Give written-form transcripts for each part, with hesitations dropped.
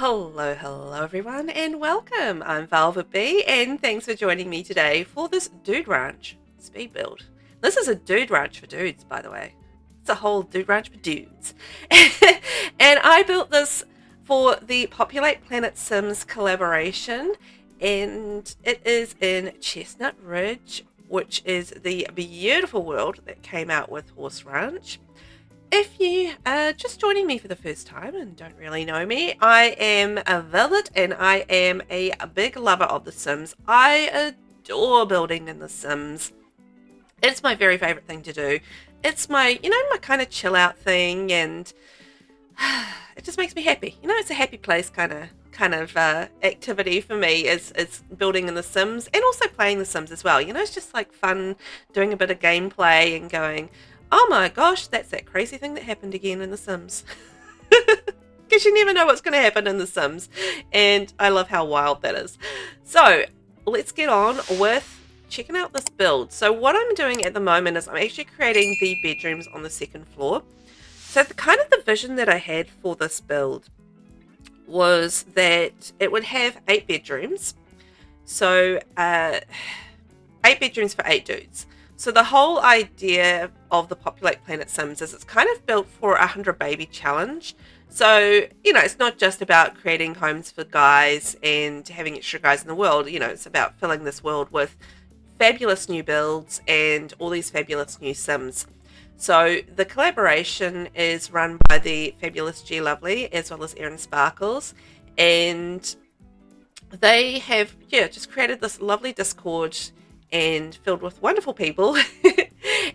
Hello everyone, and welcome. I'm VelvettB, and thanks for joining me today for this Dude Ranch speed build. This is a Dude Ranch for dudes, by the way. It's a whole Dude Ranch for dudes. And I built this for the Populate Planet Sims collaboration, and it is in Chestnut Ridge, which is the beautiful world that came out with Horse Ranch. If you are just joining me for the first time and don't really know me, I am a Velvet and I am a big lover of The Sims. I adore building in The Sims. It's my very favorite thing to do. It's my kind of chill out thing, and it just makes me happy. It's a happy place kind of activity for me is building in The Sims, and also playing The Sims as well. It's just like fun doing a bit of gameplay and going, oh my gosh, that's that crazy thing that happened again in The Sims. Because you never know what's going to happen in The Sims. And I love how wild that is. So let's get on with checking out this build. So what I'm doing at the moment is I'm actually creating the bedrooms on the second floor. So the vision that I had for this build was that it would have 8 bedrooms. So 8 bedrooms for 8 dudes. So the whole idea of the Populate Planet Sims is it's kind of built for a 100 baby challenge. So, it's not just about creating homes for guys and having extra guys in the world. It's about filling this world with fabulous new builds and all these fabulous new Sims. So the collaboration is run by the fabulous G Lovely as well as Erin Sparkles. And they have, just created this lovely Discord and filled with wonderful people.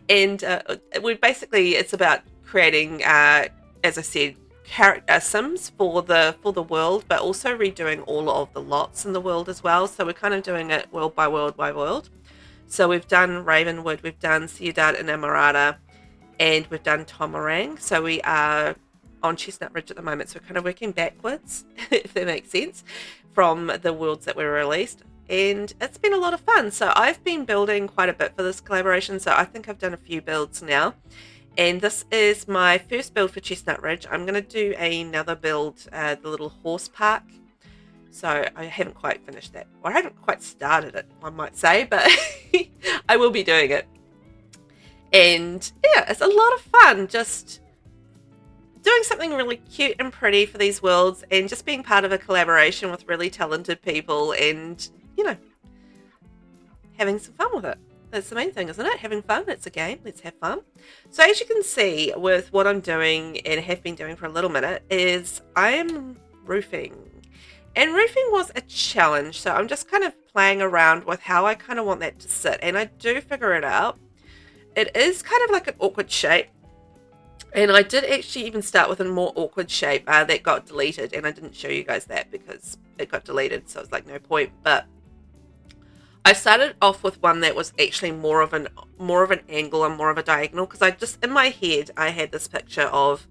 And it's about creating, as I said, Sims for the world, but also redoing all of the lots in the world as well. So we're kind of doing it world by world by world. So we've done Ravenwood, we've done Ciudad Enamorada, and we've done Tomarang. So we are on Chestnut Ridge at the moment. So we're kind of working backwards, if that makes sense, from the worlds that were released. And it's been a lot of fun. So I've been building quite a bit for this collaboration. So I think I've done a few builds now. And this is my first build for Chestnut Ridge. I'm going to do another build, the little horse park. So I haven't quite finished that. Or I haven't quite started it, I might say. But I will be doing it. And yeah, it's a lot of fun just doing something really cute and pretty for these worlds, and just being part of a collaboration with really talented people, and having some fun with it. That's the main thing, isn't it? Having fun. It's a game. Let's have fun. So as you can see with what I'm doing and have been doing for a little minute is I am roofing. And roofing was a challenge. So I'm just kind of playing around with how I kind of want that to sit. And I do figure it out. It is kind of like an awkward shape. And I did actually even start with a more awkward shape that got deleted. And I didn't show you guys that because it got deleted. So it's like no point. But I started off with one that was actually more of an angle and more of a diagonal, because I just, in my head, I had this picture of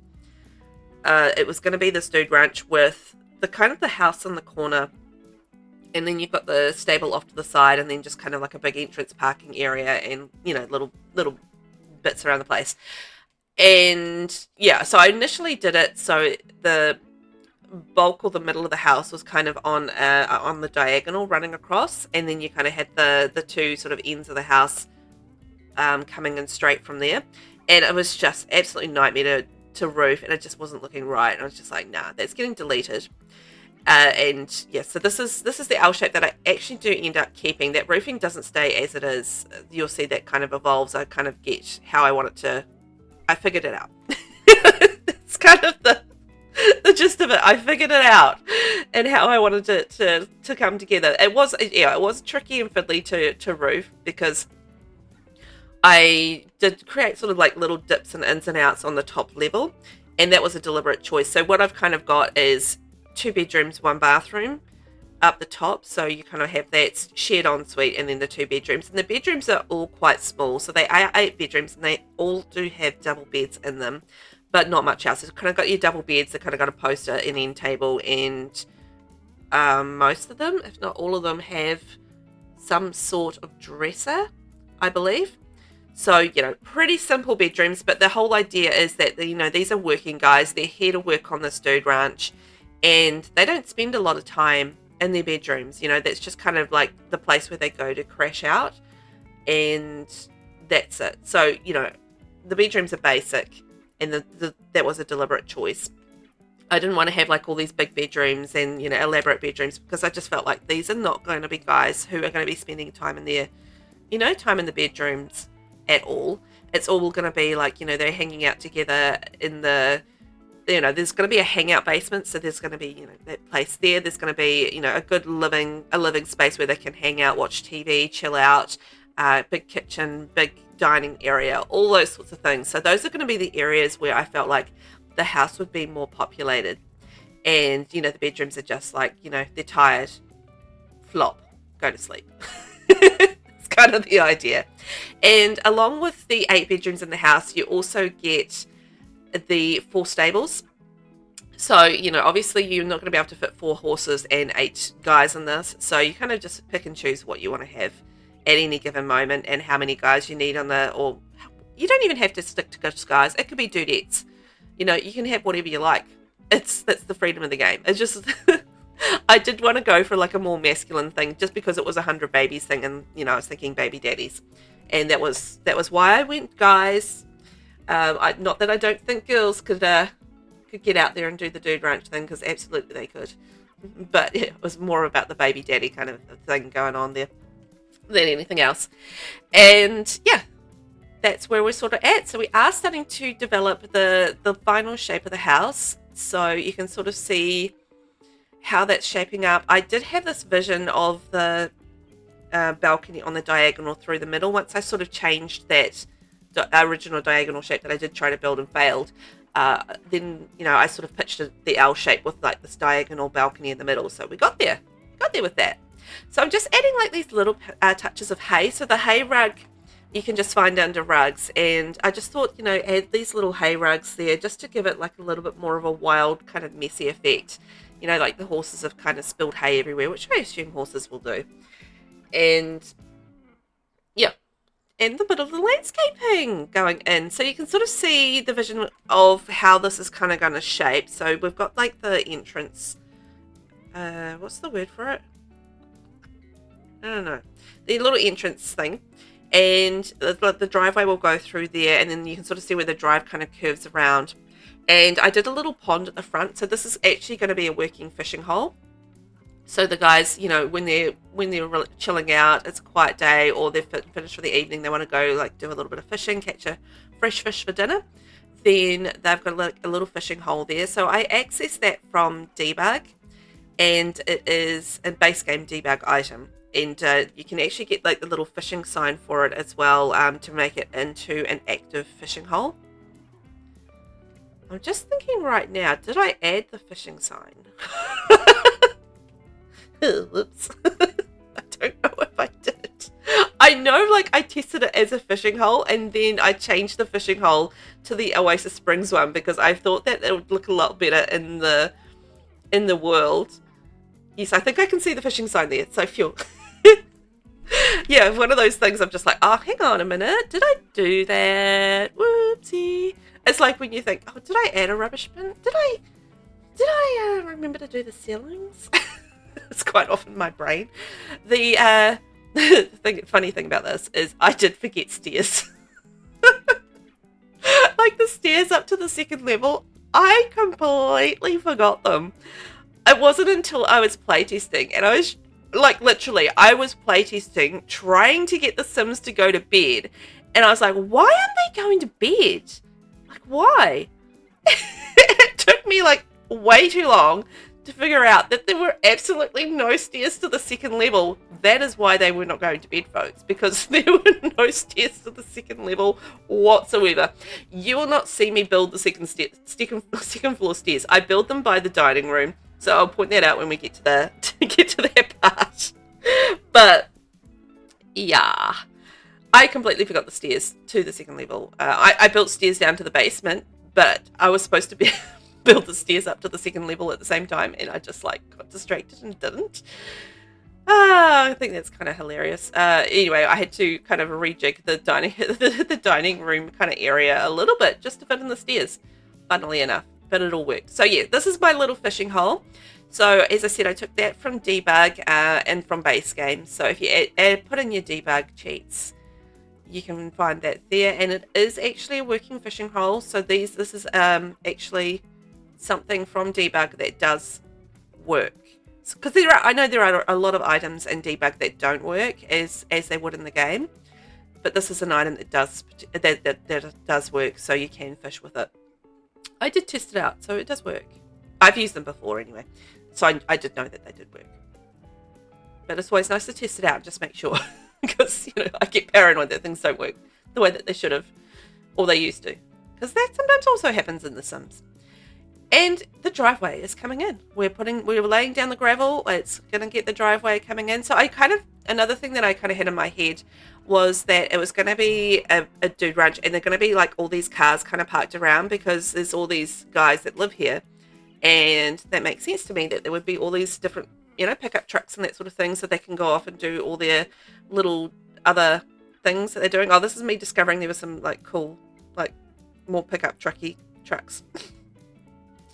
it was going to be this dude ranch with the kind of the house in the corner, and then you've got the stable off to the side, and then just kind of like a big entrance parking area, and little bits around the place. And yeah, so I initially did it so the bulk or the middle of the house was kind of on the diagonal running across, and then you kind of had the two sort of ends of the house coming in straight from there. And it was just absolutely nightmare to roof, and it just wasn't looking right. And I was just like, nah, that's getting deleted. And yeah, so this is the L shape that I actually do end up keeping. That roofing doesn't stay as it is. You'll see that kind of evolves. I kind of get how I want it to. I figured it out. It's kind of the gist of it. I figured it out and how I wanted it to come together. It was tricky and fiddly to roof, because I did create sort of like little dips and ins and outs on the top level, and that was a deliberate choice. So what I've kind of got is 2 bedrooms, 1 bathroom up the top. So you kind of have that shared ensuite and then the 2 bedrooms. And the bedrooms are all quite small. So they are 8 bedrooms, and they all do have double beds in them, but not much else. It's kind of got your double beds, they kind of got a poster, an end table, and most of them, if not all of them, have some sort of dresser, I believe. So, pretty simple bedrooms, but the whole idea is that, these are working guys. They're here to work on this dude ranch, and they don't spend a lot of time in their bedrooms. You know, that's just kind of like the place where they go to crash out, and that's it. So, you know, the bedrooms are basic, and that was a deliberate choice. I didn't want to have like all these big bedrooms and, you know, elaborate bedrooms, because I just felt like these are not going to be guys who are going to be spending time in their, you know, time in the bedrooms at all. It's all going to be like, you know, they're hanging out together in the, you know, there's going to be a hangout basement, so there's going to be, you know, that place there. There's going to be, you know, a good living space where they can hang out, watch TV, chill out, big kitchen, big dining area, all those sorts of things. So those are going to be the areas where I felt like the house would be more populated. And, you know, the bedrooms are just like, you know, they're tired, flop, go to sleep. It's kind of the idea. And along with the 8 bedrooms in the house, you also get the 4 stables. So, you know, obviously you're not going to be able to fit 4 horses and 8 guys in this. So you kind of just pick and choose what you want to have at any given moment and how many guys you need on the, or you don't even have to stick to just guys. It could be dudettes. You know, you can have whatever you like. That's the freedom of the game. It's just, I did want to go for like a more masculine thing, just because it was 100 babies thing, and, you know, I was thinking baby daddies. And that was why I went guys. Not that I don't think girls could get out there and do the dude ranch thing, because absolutely they could. But it was more about the baby daddy kind of thing going on there than anything else. And yeah, that's where we're sort of at. So we are starting to develop the final shape of the house, so you can sort of see how that's shaping up. I did have this vision of the balcony on the diagonal through the middle. Once I sort of changed that original diagonal shape that I did try to build and failed, then, you know, I sort of pitched the L shape with like this diagonal balcony in the middle. So we got there with that. So I'm just adding like these little touches of hay. So the hay rug you can just find under rugs, and I just thought, you know, add these little hay rugs there just to give it like a little bit more of a wild kind of messy effect. You know, like the horses have kind of spilled hay everywhere, which I assume horses will do. And yeah, and the bit of the landscaping going in, so you can sort of see the vision of how this is kind of going to shape. So we've got like the entrance, what's the word for it? I don't know, the little entrance thing, and the driveway will go through there, and then you can sort of see where the drive kind of curves around. And I did a little pond at the front, so this is actually going to be a working fishing hole. So the guys, you know, when they're chilling out, it's a quiet day, or they're finished for the evening, they want to go like do a little bit of fishing, catch a fresh fish for dinner, then they've got like a little fishing hole there. So I accessed that from debug, and it is a base game debug item. And you can actually get like the little fishing sign for it as well, to make it into an active fishing hole. I'm just thinking right now, did I add the fishing sign? Whoops. I don't know if I did. I know like I tested it as a fishing hole, and then I changed the fishing hole to the Oasis Springs one, because I thought that it would look a lot better in the world. Yes, I think I can see the fishing sign there, so phew. Yeah, one of those things I'm just like, oh, hang on a minute, did I do that? Whoopsie. It's like when you think, oh, did I add a rubbish bin? Did I remember to do the ceilings? It's quite often my brain. The funny thing about this is I did forget stairs. Like the stairs up to the second level, I completely forgot them. It wasn't until I was playtesting, and I was like, literally, I was playtesting, trying to get the Sims to go to bed, and I was like, why aren't they going to bed? Like, why? It took me like way too long to figure out that there were absolutely no stairs to the second level. That is why they were not going to bed, folks, because there were no stairs to the second level whatsoever. You will not see me build the second floor stairs. I build them by the dining room, so I'll point that out when we get to that part. But yeah, I completely forgot the stairs to the second level. I built stairs down to the basement, but I was supposed to build the stairs up to the second level at the same time, and I just like got distracted and didn't. I think that's kind of hilarious. Anyway, I had to kind of rejig the dining room kind of area a little bit just to fit in the stairs, funnily enough. but it all worked. So yeah, this is my little fishing hole. So as I said, I took that from debug and from base game. So if you put in your debug cheats, you can find that there, and it is actually a working fishing hole. So this is actually something from debug that does work, because I know there are a lot of items in debug that don't work as they would in the game, but this is an item that does work, so you can fish with it. I did test it out, so it does work. I've used them before anyway, so I did know that they did work. But it's always nice to test it out and just make sure, because I get paranoid that things don't work the way that they should have, or they used to, because that sometimes also happens in The Sims. And the driveway is coming in. We're laying down the gravel. It's going to get the driveway coming in. So another thing that I kind of had in my head was that it was going to be a dude ranch, and they're going to be like all these cars kind of parked around, because there's all these guys that live here. And that makes sense to me, that there would be all these different, pickup trucks and that sort of thing, so they can go off and do all their little other things that they're doing. Oh, this is me discovering there was some like cool, like more pickup trucks.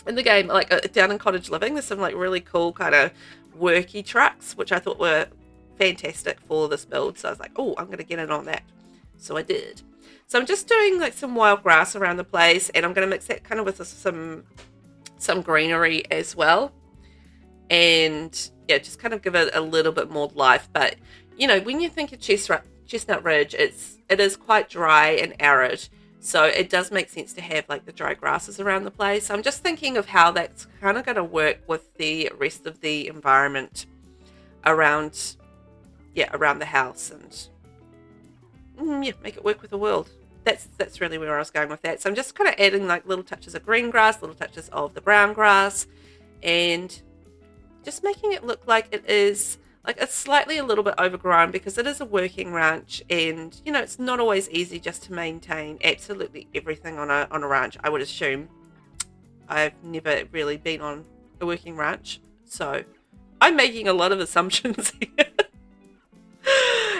In the game, like down in Cottage Living, there's some like really cool kind of worky trucks, which I thought were fantastic for this build. So I was like, oh, I'm going to get in on that. So I did. So I'm just doing like some wild grass around the place, and I'm going to mix that kind of with some greenery as well. And yeah, just kind of give it a little bit more life. But when you think of Chestnut Ridge, it is quite dry and arid. So it does make sense to have like the dry grasses around the place. So I'm just thinking of how that's kind of going to work with the rest of the environment around the house, and make it work with the world. That's really where I was going with that. So I'm just kind of adding like little touches of green grass, little touches of the brown grass, and just making it look like it is like it's slightly a little bit overgrown, because it is a working ranch, and it's not always easy just to maintain absolutely everything on a ranch. I would assume. I've never really been on a working ranch, so I'm making a lot of assumptions here.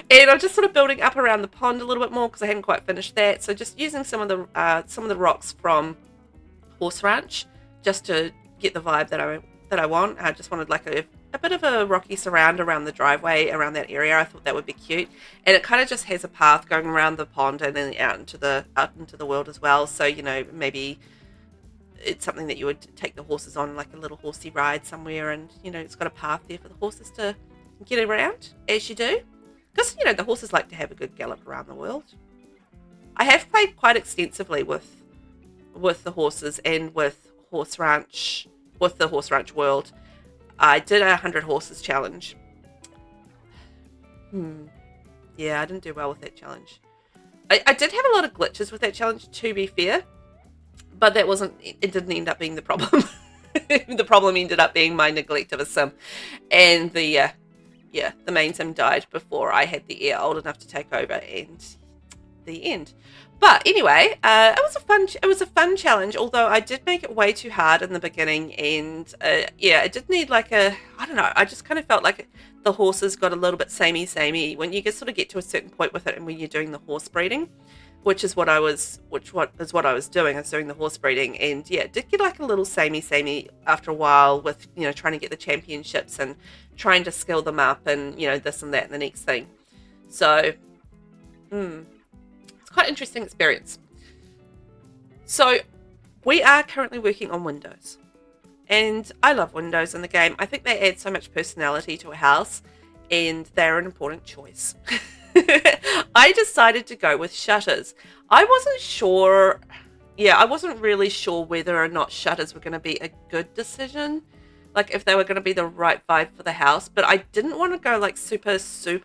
And I'm just sort of building up around the pond a little bit more, because I haven't quite finished that. So just using some of the rocks from Horse Ranch just to get the vibe that I want. I just wanted like a bit of a rocky surround around the driveway, around that area. I thought that would be cute, and it kind of just has a path going around the pond and then out into the world as well. So maybe it's something that you would take the horses on, like a little horsey ride somewhere, and it's got a path there for the horses to get around as you do, because the horses like to have a good gallop around the world. I have played quite extensively with the horses and with the Horse Ranch world. I did a 100 horses challenge. Yeah, I didn't do well with that challenge. I did have a lot of glitches with that challenge, to be fair, but it didn't end up being the problem. The problem ended up being my neglect of a sim, and the main sim died before I had the heir old enough to take over, and the end. But anyway, it was a fun challenge, although I did make it way too hard in the beginning, and it did need like I don't know, I just kind of felt like the horses got a little bit samey when you sort of get to a certain point with it, and when you're doing the horse breeding, which is what I was doing. I was doing the horse breeding, and it did get like a little samey after a while with trying to get the championships and trying to skill them up, and this and that and the next thing. So quite interesting experience. So we are currently working on windows, and I love windows in the game. I think they add so much personality to a house, and they're an important choice. I decided to go with shutters. I wasn't really sure whether or not shutters were going to be a good decision, like if they were going to be the right vibe for the house, but I didn't want to go like super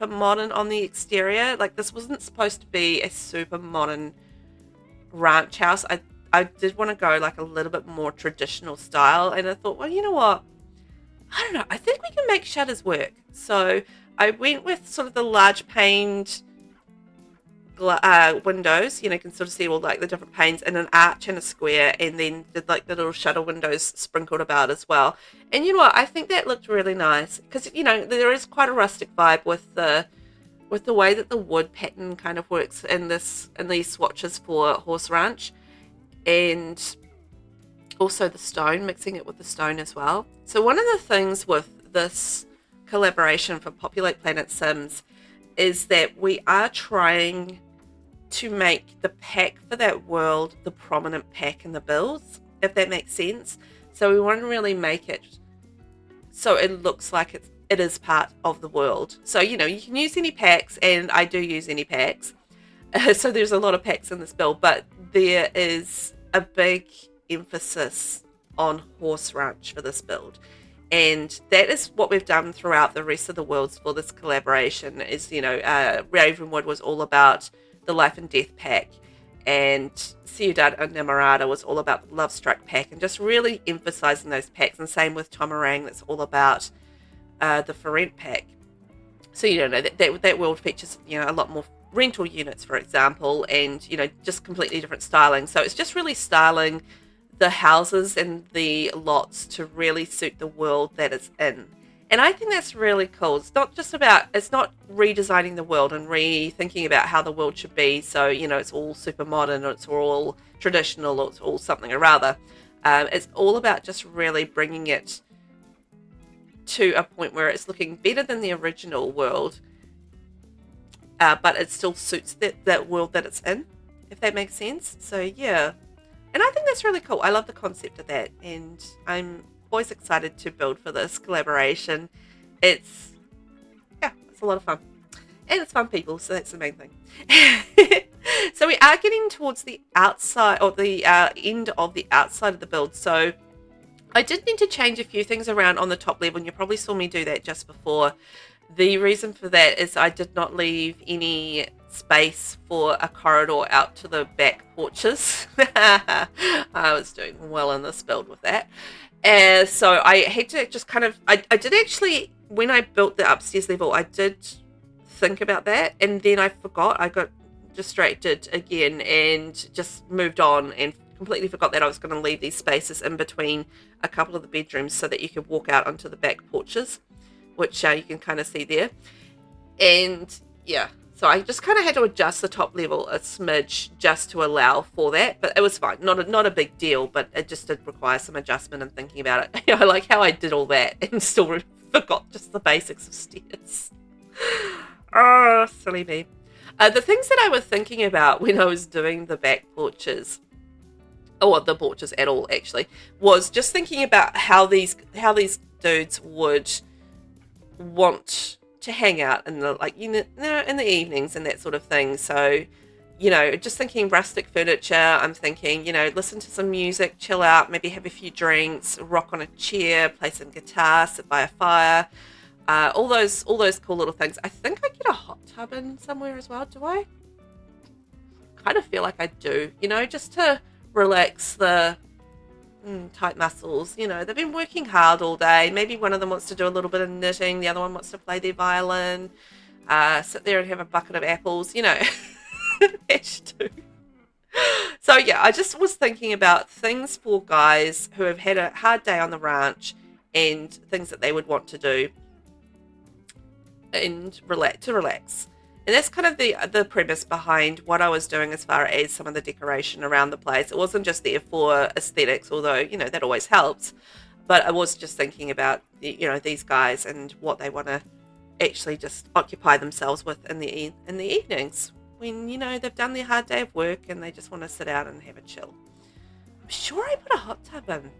modern on the exterior. Like this wasn't supposed to be a super modern ranch house. I did want to go like a little bit more traditional style, and I thought, well, you know what? I don't know. I think we can make shutters work. So I went with sort of the large paned windows. You can sort of see all like the different panes in an arch and a square, and then did like the little shutter windows sprinkled about as well. And you know what? I think that looked really nice, because there is quite a rustic vibe with the way that the wood pattern kind of works in these swatches for Horse Ranch. And Also the stone, mixing it with the stone as well. So one of the things with this collaboration for Populate Planet Sims is that we are trying to make the pack for that world the prominent pack in the builds, if that makes sense. So we want to really make it so it looks like it is part of the world. So, you can use any packs, and I do use any packs. So there's a lot of packs in this build, but there is a big emphasis on horse ranch for this build. And that is what we've done throughout the rest of the worlds for this collaboration is, Ravenwood was all about the Life and Death pack, and Ciudad Enamorada was all about the Love Struck pack, and just really emphasizing those packs. And same with Tomarang, that's all about the For Rent pack. So, that world features, a lot more rental units, for example, and, just completely different styling. So it's just really styling the houses and the lots to really suit the world that it's in. And I think that's really cool. It's not redesigning the world and rethinking about how the world should be. So, it's all super modern, or it's all traditional, or it's all something or other. It's all about just really bringing it to a point where it's looking better than the original world, but it still suits that world that it's in, if that makes sense. So, yeah. And I think that's really cool. I love the concept of that. And I'm always excited to build for this collaboration. It's a lot of fun. And it's fun people, so that's the main thing. So we are getting towards the outside, or the end of the outside of the build. So I did need to change a few things around on the top level, and you probably saw me do that just before. The reason for that is I did not leave any space for a corridor out to the back porches. I was doing well in this build with that. So I had to just kind of, I did actually, when I built the upstairs level, I did think about that, and then I forgot. I got distracted again and just moved on and completely forgot that I was going to leave these spaces in between a couple of the bedrooms so that you could walk out onto the back porches, which you can kind of see there. And yeah, so I just kind of had to adjust the top level a smidge just to allow for that, but it was fine. Not a big deal, but it just did require some adjustment and thinking about it. I like how I did all that and still forgot just the basics of stairs. Oh, silly me. The things that I was thinking about when I was doing the back porches, or the porches at all actually, was just thinking about how these dudes would want to hang out in the in the evenings and that sort of thing. So, just thinking rustic furniture. I'm thinking, listen to some music, chill out, maybe have a few drinks, rock on a chair, play some guitar, sit by a fire. All those cool little things. I think I get a hot tub in somewhere as well. Do I? Kind of feel like I do. Just to relax the tight muscles. They've been working hard all day. Maybe one of them wants to do a little bit of knitting. The other one wants to play their violin. Sit there and have a bucket of apples. That too. So yeah, I just was thinking about things for guys who have had a hard day on the ranch and things that they would want to do and relax. And that's kind of the premise behind what I was doing as far as some of the decoration around the place. It wasn't just there for aesthetics, although, that always helps. But I was just thinking about, these guys and what they want to actually just occupy themselves with in the evenings when, they've done their hard day of work and they just want to sit out and have a chill. I'm sure I put a hot tub in.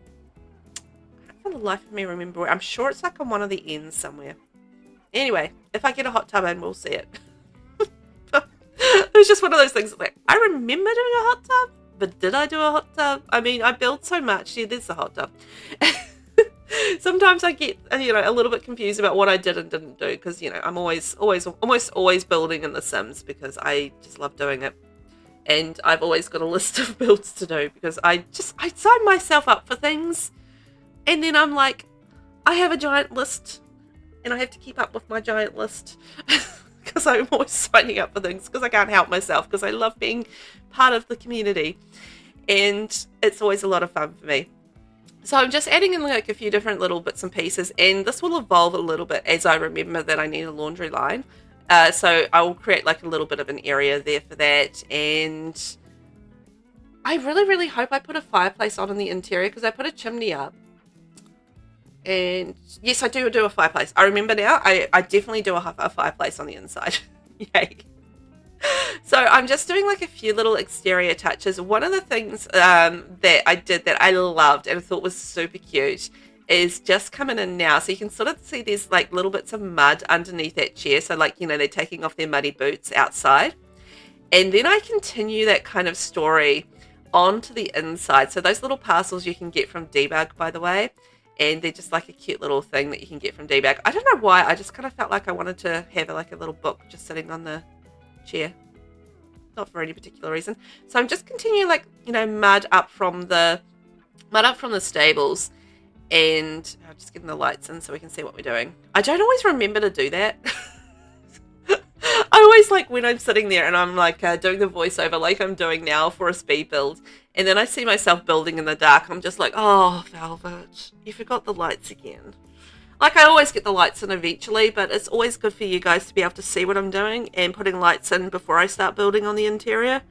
I can't for the life of me remember where. I'm sure it's like on one of the ends somewhere. Anyway, if I get a hot tub in, we'll see it. It was just one of those things like, I remember doing a hot tub, but did I do a hot tub? I mean, I build so much. Yeah, there's a hot tub. Sometimes I get, a little bit confused about what I did and didn't do because, I'm almost always building in The Sims because I just love doing it. And I've always got a list of builds to do because I sign myself up for things. And then I'm like, I have a giant list and I have to keep up with my giant list. Because I'm always signing up for things because I can't help myself because I love being part of the community and it's always a lot of fun for me. So I'm just adding in like a few different little bits and pieces, and this will evolve a little bit as I remember that I need a laundry line. So I will create like a little bit of an area there for that, and I really hope I put a fireplace on in the interior because I put a chimney up. And yes, I do a fireplace. I remember now, I definitely do a fireplace on the inside. Yay. So I'm just doing like a few little exterior touches. One of the things that I did that I loved and thought was super cute is just coming in now. So you can sort of see there's like little bits of mud underneath that chair. So like, you know, they're taking off their muddy boots outside. And then I continue that kind of story onto the inside. So those little parcels you can get from Debug, by the way. And they're just like a cute little thing that you can get from Debug. I don't know why. I just kind of felt like I wanted to have like a little book just sitting on the chair. Not for any particular reason. So I'm just continuing like, you know, mud up from the stables. And I'm just getting the lights in so we can see what we're doing. I don't always remember to do that. I always like when I'm sitting there and I'm like doing the voiceover like I'm doing now for a speed build. And then I see myself building in the dark. I'm just like, oh, Velvet, you forgot the lights again. Like I always get the lights in eventually, but it's always good for you guys to be able to see what I'm doing and putting lights in before I start building on the interior.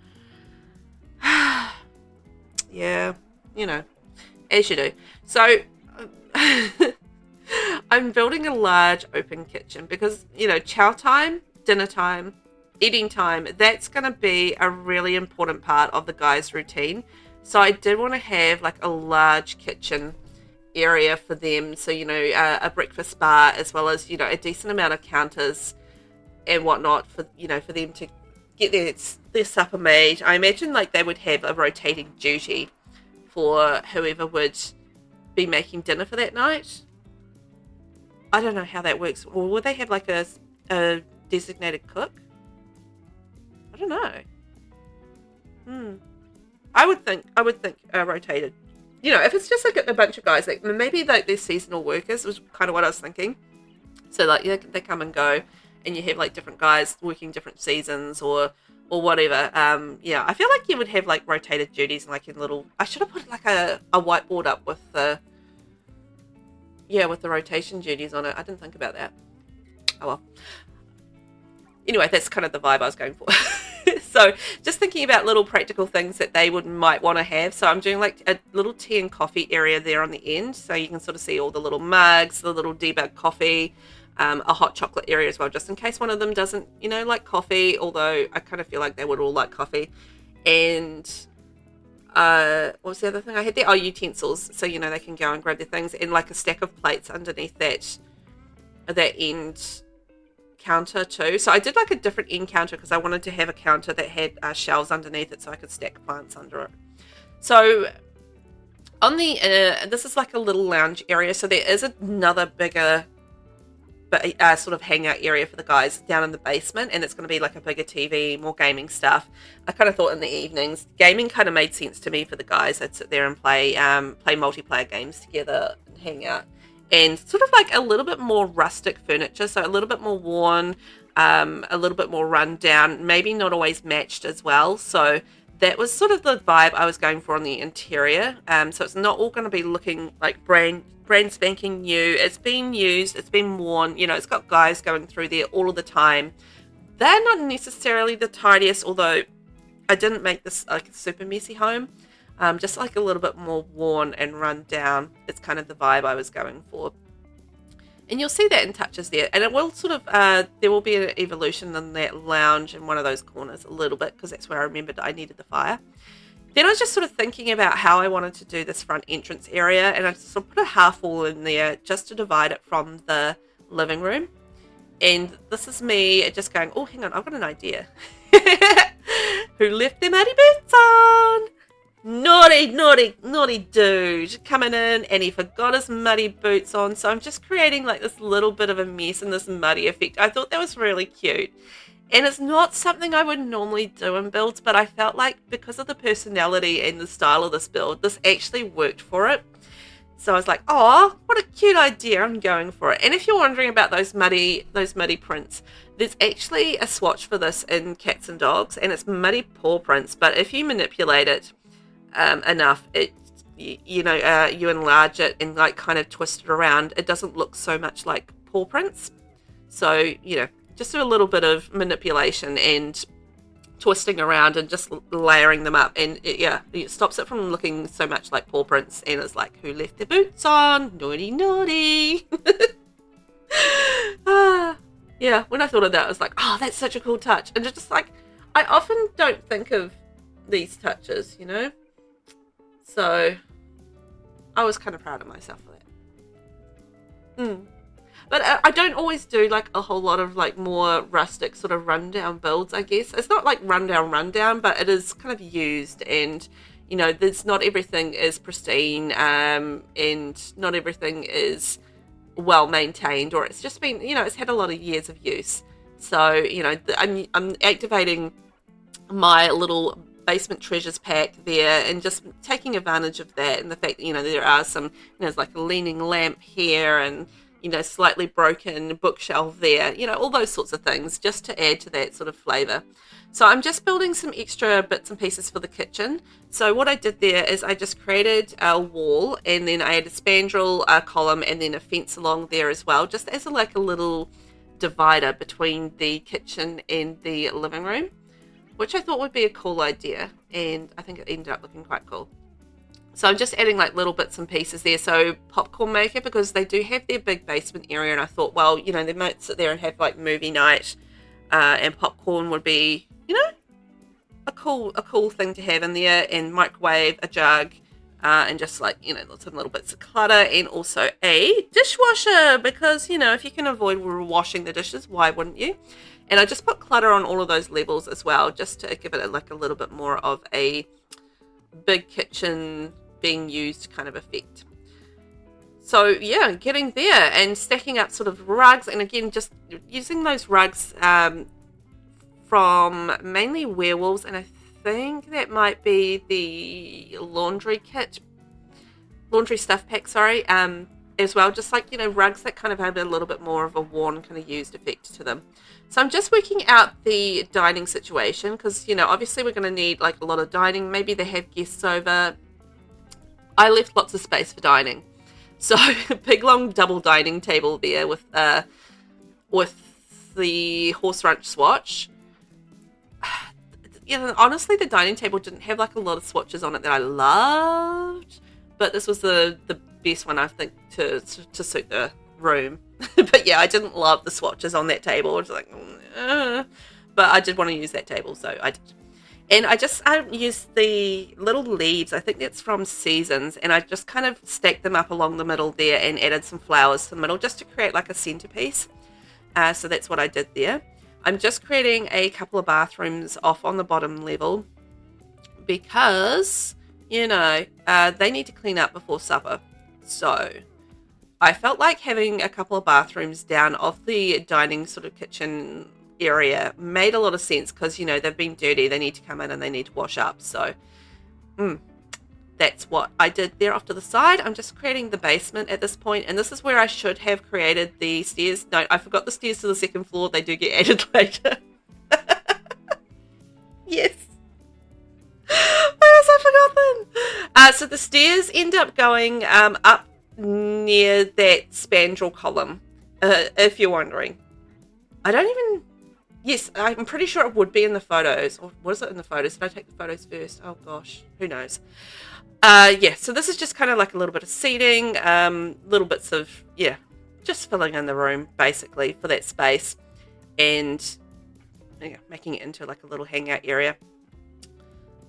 Yeah, you know, as you do. So I'm building a large open kitchen because, you know, chow time, dinner time, eating time, that's going to be a really important part of the guys' routine. So I did want to have like a large kitchen area for them. So, you know, a breakfast bar as well as, you know, a decent amount of counters and whatnot for, you know, for them to get their supper made. I imagine like they would have a rotating duty for whoever would be making dinner for that night. I don't know how that works. Or would they have like a designated cook? I don't know. I would think rotated. You know, if it's just like a bunch of guys, like maybe like they're seasonal workers was kind of what I was thinking. So like, yeah, they come and go, and you have like different guys working different seasons or whatever. Yeah, I feel like you would have like rotated duties and like in little. I should have put like a whiteboard up with the rotation duties on it. I didn't think about that. Oh well. Anyway, that's kind of the vibe I was going for. So just thinking about little practical things that they might want to have. So I'm doing like a little tea and coffee area there on the end. So you can sort of see all the little mugs, the little Debug coffee, a hot chocolate area as well, just in case one of them doesn't, you know, like coffee. Although I kind of feel like they would all like coffee. And what was the other thing I had there? Oh, utensils. So, you know, they can go and grab their things, and like a stack of plates underneath that end counter too. So I did like a different end counter because I wanted to have a counter that had shelves underneath it so I could stack plants under it. So on the this is like a little lounge area, so there is another bigger sort of hangout area for the guys down in the basement, and it's going to be like a bigger TV, more gaming stuff. I kind of thought in the evenings gaming kind of made sense to me for the guys. I'd sit there and play multiplayer games together and hang out. And sort of like a little bit more rustic furniture, so a little bit more worn, a little bit more run down, maybe not always matched as well. So that was sort of the vibe I was going for on the interior. So it's not all going to be looking like brand spanking new. It's been used, it's been worn, you know, it's got guys going through there all of the time. They're not necessarily the tidiest, although I didn't make this like a super messy home. Just like a little bit more worn and run down. It's kind of the vibe I was going for. And you'll see that in touches there. And it will sort of, there will be an evolution in that lounge in one of those corners a little bit, because that's where I remembered I needed the fire. Then I was just sort of thinking about how I wanted to do this front entrance area. And I sort of put a half wall in there just to divide it from the living room. And this is me just going, oh, hang on, I've got an idea. Who left their muddy boots on? Naughty dude coming in, and he forgot his muddy boots on. So I'm just creating like this little bit of a mess and this muddy effect. I thought that was really cute. And it's not something I would normally do in builds, but I felt like because of the personality and the style of this build, this actually worked for it. So I was like, oh, what a cute idea. I'm going for it. And if you're wondering about those muddy prints, there's actually a swatch for this in Cats and Dogs, and it's muddy paw prints. But if you manipulate it enough, you enlarge it and like kind of twist it around, it doesn't look so much like paw prints. So, you know, just a little bit of manipulation and twisting around and just layering them up, and it stops it from looking so much like paw prints, and it's like, who left their boots on? Naughty, naughty. Yeah, when I thought of that, I was like, oh, that's such a cool touch. And it's just like, I often don't think of these touches, you know? So I was kind of proud of myself for that. But I don't always do like a whole lot of like more rustic sort of rundown builds, I guess. It's not like rundown, but it is kind of used, and you know, there's not everything is pristine, and not everything is well maintained, or it's just been, you know, it's had a lot of years of use. So, you know, I'm activating my little basement treasures pack there and just taking advantage of that, and the fact that, you know, there are some, you know, there's like a leaning lamp here, and you know, slightly broken bookshelf there, you know, all those sorts of things just to add to that sort of flavor. So I'm just building some extra bits and pieces for the kitchen. So what I did there is I just created a wall, and then I had a spandrel, a column, and then a fence along there as well, just as like a little divider between the kitchen and the living room, which I thought would be a cool idea, and I think it ended up looking quite cool. So I'm just adding like little bits and pieces there. So popcorn maker, because they do have their big basement area, and I thought, well, you know, they might sit there and have like movie night, and popcorn would be, you know, a cool thing to have in there, and microwave, a jug, and just like, you know, some little bits of clutter, and also a dishwasher, because, you know, if you can avoid washing the dishes, why wouldn't you? And I just put clutter on all of those levels as well, just to give it like a little bit more of a big kitchen being used kind of effect. So yeah, getting there and stacking up sort of rugs, and again just using those rugs from mainly Werewolves, and I think that might be the laundry stuff pack, sorry, as well, just like, you know, rugs that kind of have a little bit more of a worn kind of used effect to them. So I'm just working out the dining situation, because, you know, obviously we're going to need like a lot of dining. Maybe they have guests over. I left lots of space for dining, so a big long double dining table there with the horse ranch swatch. You know, honestly, the dining table didn't have like a lot of swatches on it that I loved, but this was the best one, I think, to suit the room. But yeah, I didn't love the swatches on that table. I was like, but I did want to use that table, so I did. And I used the little leaves, I think that's from Seasons, and I just kind of stacked them up along the middle there and added some flowers to the middle just to create like a centerpiece. So that's what I did there. I'm just creating a couple of bathrooms off on the bottom level, because, you know, they need to clean up before supper. So I felt like having a couple of bathrooms down off the dining sort of kitchen area made a lot of sense, because, you know, they've been dirty, they need to come in and they need to wash up. So that's what I did there off to the side. I'm just creating the basement at this point, and this is where I should have created the stairs. No, I forgot the stairs to the second floor. They do get added later. Yes. Why was I forgotten? So the stairs end up going up near that spandrel column, if you're wondering. I don't even... Yes, I'm pretty sure it would be in the photos. Or was it in the photos? Did I take the photos first? Oh gosh, who knows? Yeah, so this is just kind of like a little bit of seating, little bits of, yeah, just filling in the room basically for that space, and yeah, making it into like a little hangout area.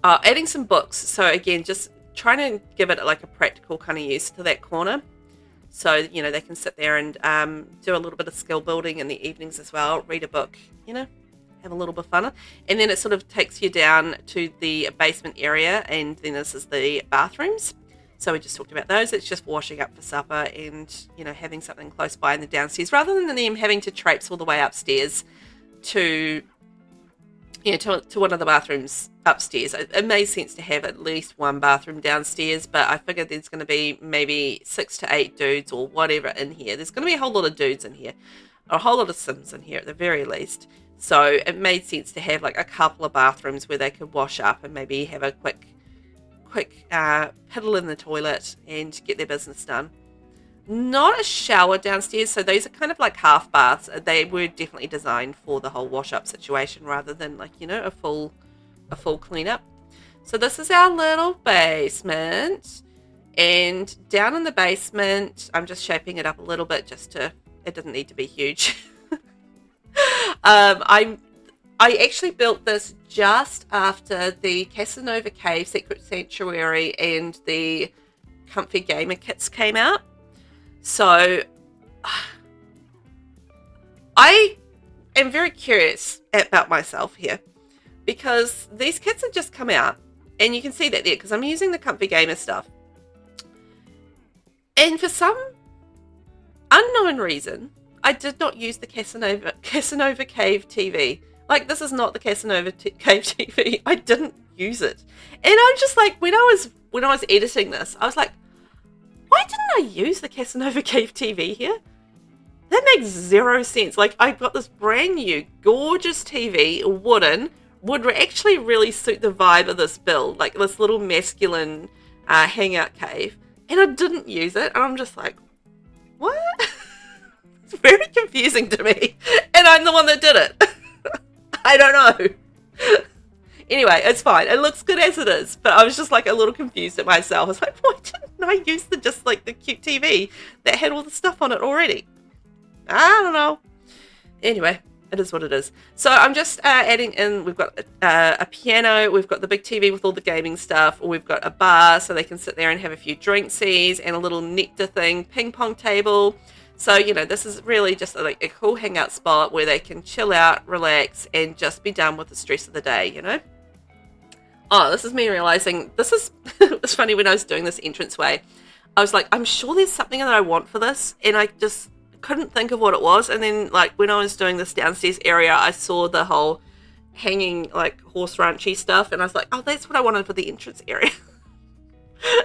Adding some books. So again, just trying to give it like a practical kind of use to that corner. So, you know, they can sit there and do a little bit of skill building in the evenings as well, read a book, you know, have a little bit of fun. And then it sort of takes you down to the basement area, and then this is the bathrooms. So we just talked about those. It's just washing up for supper and, you know, having something close by in the downstairs, rather than them having to traipse all the way upstairs to, you know, to one of the bathrooms upstairs. It made sense to have at least one bathroom downstairs, but I figured there's going to be maybe 6 to 8 dudes or whatever in here. There's going to be a whole lot of dudes in here, or a whole lot of Sims in here at the very least. So it made sense to have like a couple of bathrooms where they could wash up and maybe have a quick piddle in the toilet and get their business done. not a shower downstairs, so these are kind of like half baths. They were definitely designed for the whole wash up situation rather than like, you know, a full cleanup. So this is our little basement, and down in the basement, I'm just shaping it up a little bit just to, it doesn't need to be huge. I actually built this just after the Casanova Cave Secret Sanctuary and the Comfy Gamer kits came out. So I am very curious about myself here, because these kits have just come out, and you can see that there because I'm using the Comfy Gamer stuff. And for some unknown reason, I did not use the Casanova Cave TV. Like, this is not the Casanova Cave TV. I didn't use it. And I'm just like, when I was editing this, I was like, why didn't I use the Casanova Cave TV here? That makes zero sense. Like, I've got this brand new, gorgeous TV, wooden, would actually really suit the vibe of this build, like this little masculine hangout cave, and I didn't use it, and I'm just like, what? It's very confusing to me, and I'm the one that did it. I don't know. Anyway, it's fine. It looks good as it is, but I was just like a little confused at myself. I was like, why didn't I use the cute TV that had all the stuff on it already? I don't know. Anyway, it is what it is. So I'm just adding in, we've got a piano, we've got the big TV with all the gaming stuff, or we've got a bar so they can sit there and have a few drinksies, and a little nectar thing, ping pong table. So, you know, this is really just like a cool hangout spot where they can chill out, relax, and just be done with the stress of the day, you know? Oh, this is me realizing, this is, it was funny when I was doing this entranceway. I was like, I'm sure there's something that I want for this, and I just couldn't think of what it was. And then, like, when I was doing this downstairs area, I saw the whole hanging, like, horse ranchy stuff, and I was like, oh, that's what I wanted for the entrance area.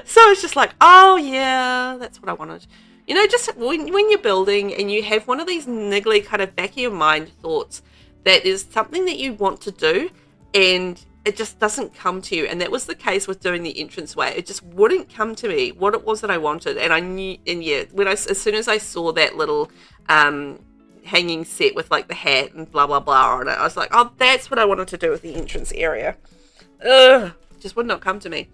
So I was just like, oh, yeah, that's what I wanted. You know, just when you're building and you have one of these niggly kind of back of your mind thoughts that there's something that you want to do, and it just doesn't come to you. And that was the case with doing the entranceway. It just wouldn't come to me what it was that I wanted. And I knew, and yeah, as soon as I saw that little hanging set with like the hat and blah, blah, blah on it, I was like, oh, that's what I wanted to do with the entrance area. Ugh, just would not come to me.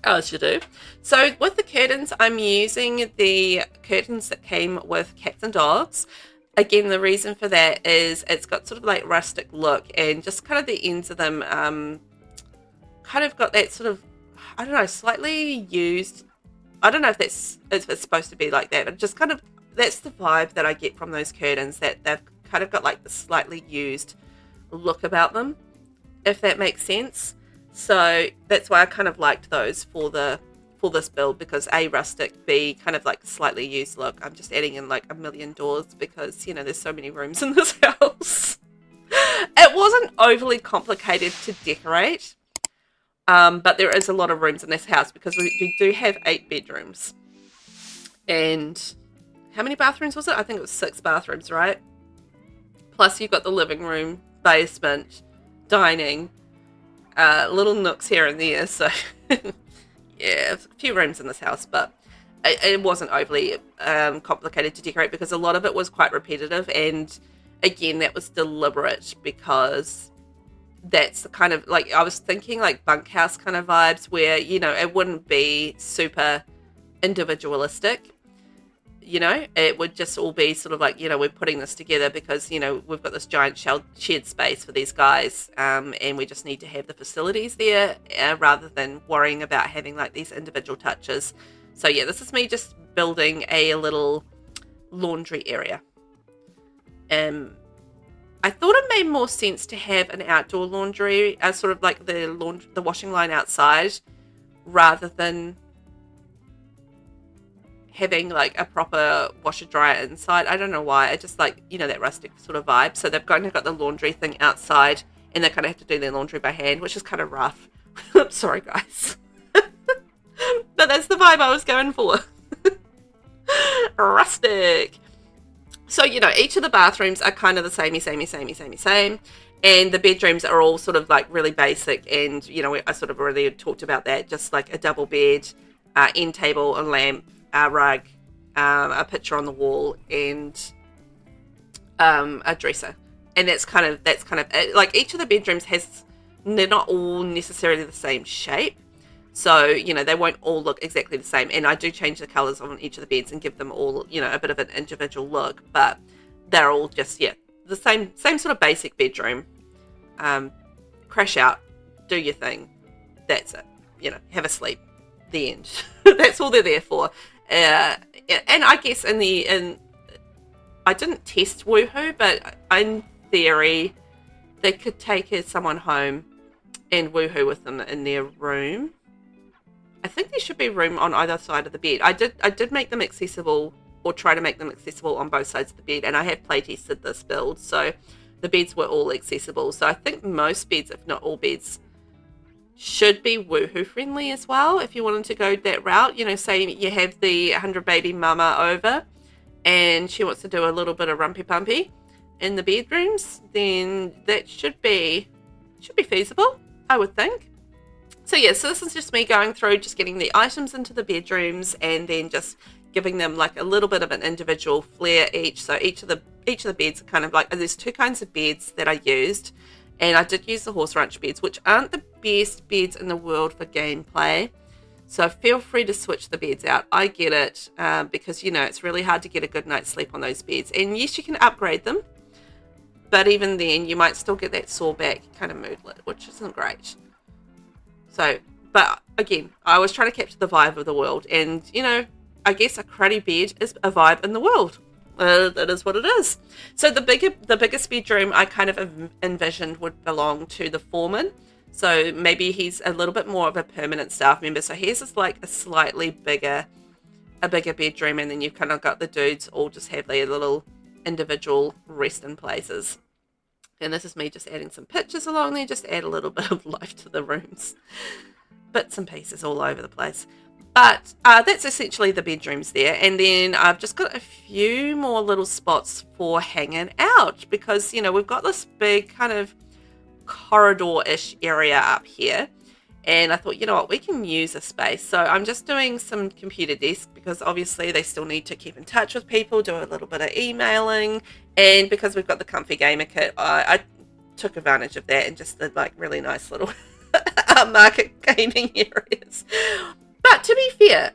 Oh, it should do. So with the curtains, I'm using the curtains that came with cats and dogs. Again, the reason for that is it's got sort of like rustic look, and just kind of the ends of them kind of got that sort of, I don't know, slightly used. I don't know if it's supposed to be like that, but just kind of, that's the vibe that I get from those curtains, that they've kind of got like the slightly used look about them, if that makes sense. So that's why I kind of liked those for this build, because A, rustic, B, kind of like slightly used look. I'm just adding in like a million doors because, you know, there's so many rooms in this house. It wasn't overly complicated to decorate, but there is a lot of rooms in this house because we do have 8 bedrooms. And how many bathrooms was it? I think it was 6 bathrooms, right? Plus you've got the living room, basement, dining, little nooks here and there. So yeah, a few rooms in this house, but it wasn't overly complicated to decorate because a lot of it was quite repetitive. And again, that was deliberate because that's the kind of, like, I was thinking like bunkhouse kind of vibes where, you know, it wouldn't be super individualistic. You know, it would just all be sort of like, you know, we're putting this together because, you know, we've got this giant shared space for these guys, and we just need to have the facilities there rather than worrying about having like these individual touches. So yeah, this is me just building a little laundry area. I thought it made more sense to have an outdoor laundry as sort of like the washing line outside rather than having like a proper washer dryer inside. I don't know why. I just like, you know, that rustic sort of vibe. So they've kind of got the laundry thing outside, and they kind of have to do their laundry by hand, which is kind of rough. I'm sorry, guys. But that's the vibe I was going for. Rustic. So, you know, each of the bathrooms are kind of the same. And the bedrooms are all sort of like really basic. And, you know, I sort of already talked about that. Just like a double bed, end table, a lamp, rug, a picture on the wall, and a dresser. And that's kind of it. Like, each of the bedrooms they're not all necessarily the same shape. So, they won't all look exactly the same. And I do change the colours on each of the beds and give them all, a bit of an individual look. But they're all just, the same sort of basic bedroom. Crash out, do your thing. That's it. Have a sleep. The end. That's all they're there for. And I guess I didn't test Woohoo, but in theory, they could take someone home and Woohoo with them in their room. I think there should be room on either side of the bed. I did make them accessible, or try to make them accessible on both sides of the bed, and I have play tested this build, so the beds were all accessible. So I think most beds, if not all beds, should be Woohoo friendly as well. If you wanted to go that route, say you have the 100 baby mama over and she wants to do a little bit of rumpy pumpy in the bedrooms, then that should be feasible, I would think. So so this is just me going through, just getting the items into the bedrooms, and then just giving them like a little bit of an individual flair each. So each of the beds are kind of like, there's two kinds of beds that I used, and I did use the horse ranch beds, which aren't the best beds in the world for gameplay. So feel free to switch the beds out. I get it, because it's really hard to get a good night's sleep on those beds. And yes, you can upgrade them, but even then you might still get that sore back kind of moodlet, which isn't great. So, but again, I was trying to capture the vibe of the world, and I guess a cruddy bed is a vibe in the world. That is what it is. So the biggest bedroom I kind of envisioned would belong to the foreman. So maybe he's a little bit more of a permanent staff member. So his is like a slightly bigger bedroom, and then you've kind of got the dudes all just have their little individual resting places. And this is me just adding some pictures along there, just add a little bit of life to the rooms. Bits and pieces all over the place. But that's essentially the bedrooms there. And then I've just got a few more little spots for hanging out, because, we've got this big kind of corridor-ish area up here. And I thought, what, we can use a space. So I'm just doing some computer desk, because obviously they still need to keep in touch with people, do a little bit of emailing. And because we've got the comfy gamer kit, I took advantage of that and just did like really nice little market gaming areas. But to be fair,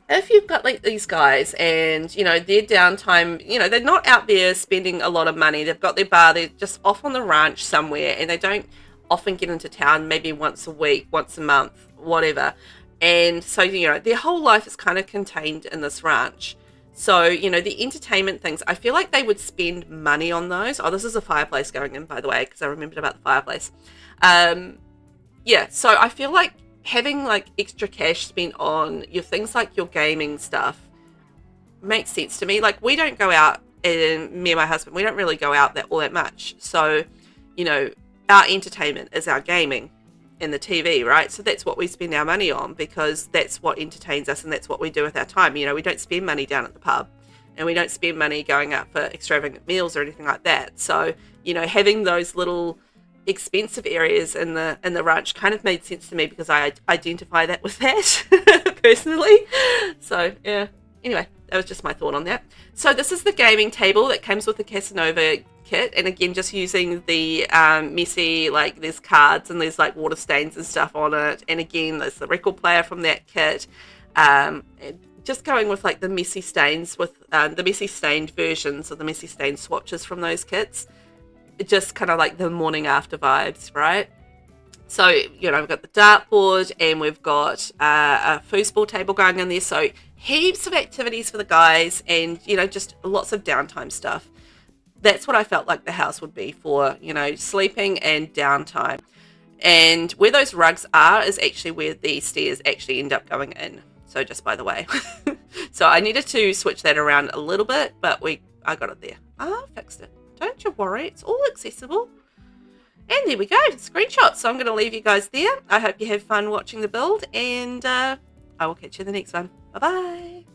if you've got like these guys and, their downtime, they're not out there spending a lot of money. They've got their bar, they're just off on the ranch somewhere, and they don't often get into town, maybe once a week, once a month, whatever. And so, their whole life is kind of contained in this ranch. So, the entertainment things, I feel like they would spend money on those. Oh, this is a fireplace going in, by the way, because I remembered about the fireplace. So I feel like having like extra cash spent on your things like your gaming stuff makes sense to me. Like, we don't go out, and me and my husband, we don't really go out all that much. So, our entertainment is our gaming and the TV, right? So that's what we spend our money on, because that's what entertains us and that's what we do with our time. We don't spend money down at the pub, and we don't spend money going out for extravagant meals or anything like that. So, having those little expensive areas in the ranch kind of made sense to me, because I identify that with that personally. So yeah, anyway, that was just my thought on that. So this is the gaming table that comes with the Casanova kit, and again, just using the messy, like there's cards and there's like water stains and stuff on it, and again there's the record player from that kit. Just going with like the messy stains with the messy stained versions, or the messy stained swatches from those kits. Just kind of like the morning after vibes, right? So, we've got the dartboard, and we've got a foosball table going in there. So heaps of activities for the guys, and, just lots of downtime stuff. That's what I felt like the house would be for, sleeping and downtime. And where those rugs are is actually where the stairs actually end up going in. So just by the way. So I needed to switch that around a little bit, but I got it there. I fixed it. Don't you worry, it's all accessible. And there we go, screenshots. So I'm going to leave you guys there. I hope you have fun watching the build, and I will catch you in the next one. Bye-bye.